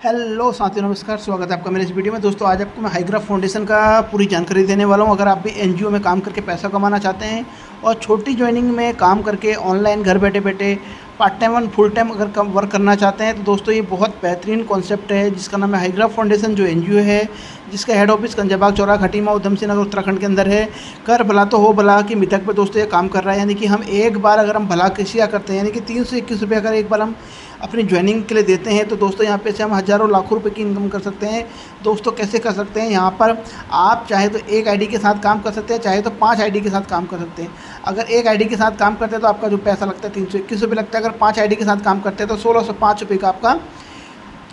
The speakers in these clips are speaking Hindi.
हेलो साथियों, नमस्कार। स्वागत है आपका मेरे इस वीडियो में। दोस्तों, आज आपको मैं हाईग्राफ फाउंडेशन का पूरी जानकारी देने वाला हूं। अगर आप भी एनजीओ में काम करके पैसा कमाना चाहते हैं और छोटी ज्वाइनिंग में काम करके ऑनलाइन घर बैठे बैठे पार्ट टाइम और फुल टाइम अगर कम वर्क करना चाहते हैं तो दोस्तों ये बहुत बेहतरीन कॉन्सेप्ट है जिसका नाम है हाईग्राफ फाउंडेशन, जो एनजीओ है जिसका हेड ऑफिस कंजरबाग चौराहा खटीमा उधम सिंह नगर उत्तराखंड के अंदर है। कर भला तो हो भला की मिथक पे दोस्तों ये काम कर रहा है। यानी कि हम एक बार अगर हम भला किसिया करते हैं, यानी कि 321 रुपये अगर एक बार हम अपनी ज्वाइनिंग के लिए देते हैं तो दोस्तों यहाँ पे से हम हज़ारों लाखों रुपए की इनकम कर सकते हैं। दोस्तों कैसे कर सकते हैं, यहाँ पर आप चाहे तो एक आईडी के साथ काम कर सकते हैं, चाहे तो 5 आईडी के साथ काम कर सकते हैं। अगर एक आईडी के साथ काम करते हैं तो आपका जो पैसा लगता है 321 रुपये लगता है। अगर 5 आईडी के साथ काम करते हैं तो 1605 रुपये का आपका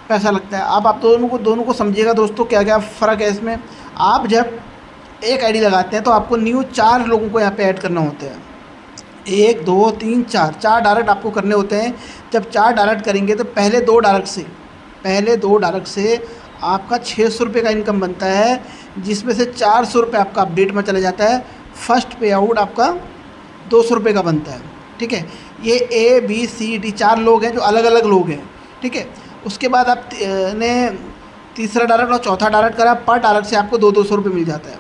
पैसा लगता है। अब आप दोनों को समझिएगा दोस्तों, क्या क्या फ़र्क है इसमें। आप जब एक आईडी लगाते हैं तो आपको न्यू 4 लोगों को यहाँ पे ऐड करना होता है। 1 2 3 4 डायरेक्ट आपको करने होते हैं। जब 4 डायरेक्ट करेंगे तो पहले दो डायरेक्ट से आपका 600 रुपये का इनकम बनता है, जिसमें से 400 रुपये आपका अपडेट में चला जाता है। फर्स्ट पे आउट आपका 200 रुपये का बनता है। ठीक है, ये ABCD 4 लोग हैं जो अलग अलग लोग हैं। ठीक है, उसके बाद आप ने तीसरा डायरेक्ट और चौथा डायरेक्ट करा, पर डायरेक्ट से आपको 200 रुपये मिल जाता है।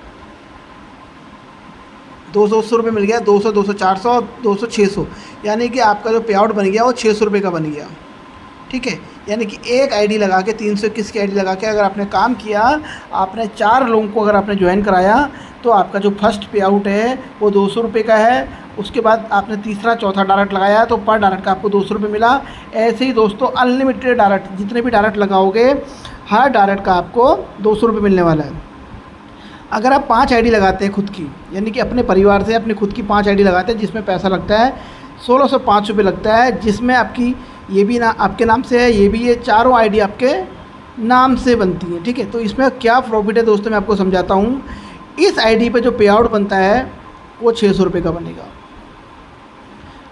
200 रुपये मिल गया, 200 200 400 200 600, यानी कि आपका जो पे आउट बन गया वो 600 रुपये का बन गया। ठीक है, यानी कि एक आईडी लगा के 321 की आईडी लगा के अगर आपने काम किया, आपने 4 लोगों को अगर आपने ज्वाइन कराया तो आपका जो फर्स्ट पे आउट है वो 200 रुपये का है। उसके बाद आपने तीसरा चौथा डायरेक्ट लगाया तो पर डायरेक्ट का आपको 200 रुपये मिला। ऐसे ही दोस्तों अनलिमिटेड डायरेक्ट, जितने भी डायरेक्ट लगाओगे हर डायरेक्ट का आपको 200 रुपये मिलने वाला है। अगर आप 5 आईडी लगाते हैं खुद की, यानी कि अपने परिवार से अपनी खुद की 5 आईडी लगाते हैं, जिसमें पैसा लगता है 1605 रुपये लगता है, जिसमें आपकी ये भी ना आपके नाम से है, ये भी, ये चारों आईडी आपके नाम से बनती है। ठीक है, तो इसमें क्या प्रॉफिट है दोस्तों मैं आपको समझाता हूँ। इस आईडी पे जो पे आउट बनता है वो 600 रुपये का बनेगा।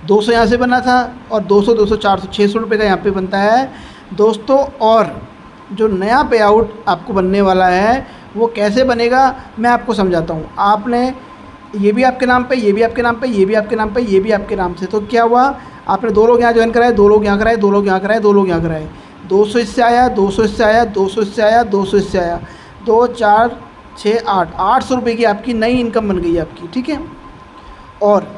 200 यहाँ से बना था और 200 200 400 600 रुपये का यहाँ पे बनता है दोस्तों। और जो नया पे आउट आपको बनने वाला है वो कैसे बनेगा मैं आपको समझाता हूँ। आपने ये भी आपके नाम पे, ये भी आपके नाम पे, ये भी आपके नाम पे, ये भी आपके नाम से, तो क्या हुआ, आपने 2 लोग यहाँ ज्वाइन कराए, 2 लोग यहाँ कराए, 2 लोग यहाँ कराए, 2 लोग यहाँ कराए, 200 इससे आया, 200 इससे आया, 200 इससे आया, 200 इससे आया, 2 4 6 8 800 रुपये की आपकी नई इनकम बन गई आपकी। ठीक है, और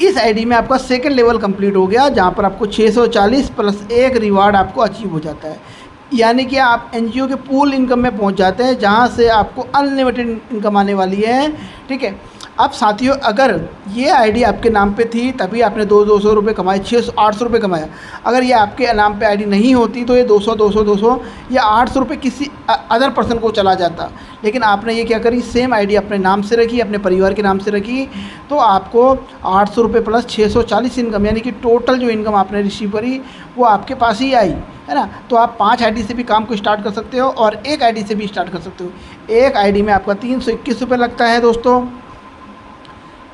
इस आईडी में आपका सेकंड लेवल कंप्लीट हो गया, जहाँ पर आपको 640 प्लस 1 रिवार्ड आपको अचीव हो जाता है। यानी कि आप एनजीओ के पूल इनकम में पहुंच जाते हैं, जहां से आपको अनलिमिटेड इनकम आने वाली है। ठीक है, अब साथियों अगर ये आईडी आपके नाम पे थी तभी आपने 200 रुपये कमाए, 600 800 रुपये कमाया। अगर ये आपके नाम पे आईडी नहीं होती तो ये 200 200 200 या 800 रुपये किसी अदर पर्सन को चला जाता। लेकिन आपने ये क्या करी, सेम आईडी अपने नाम से रखी, अपने परिवार के नाम से रखी, तो आपको 800 रुपये प्लस 640 इनकम, यानी कि टोटल जो इनकम आपने रिसीव करी वो आपके पास ही आई, है ना। तो आप 5 आईडी से भी काम को स्टार्ट कर सकते हो और एक आईडी से भी स्टार्ट कर सकते हो। एक आईडी में आपका 321 रुपये लगता है दोस्तों।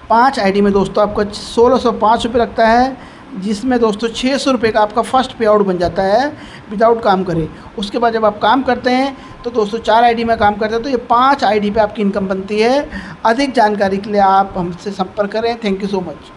5 आईडी में दोस्तों आपका 1605 रुपये लगता है, जिसमें दोस्तों 600 रुपये का आपका फर्स्ट पे आउट बन जाता है विदाउट काम करे। उसके बाद जब आप काम करते हैं तो दोस्तों 4 आईडी में काम करते हैं तो ये 5 आईडी पे आपकी इनकम बनती है। अधिक जानकारी के लिए आप हमसे संपर्क करें। Thank you so much.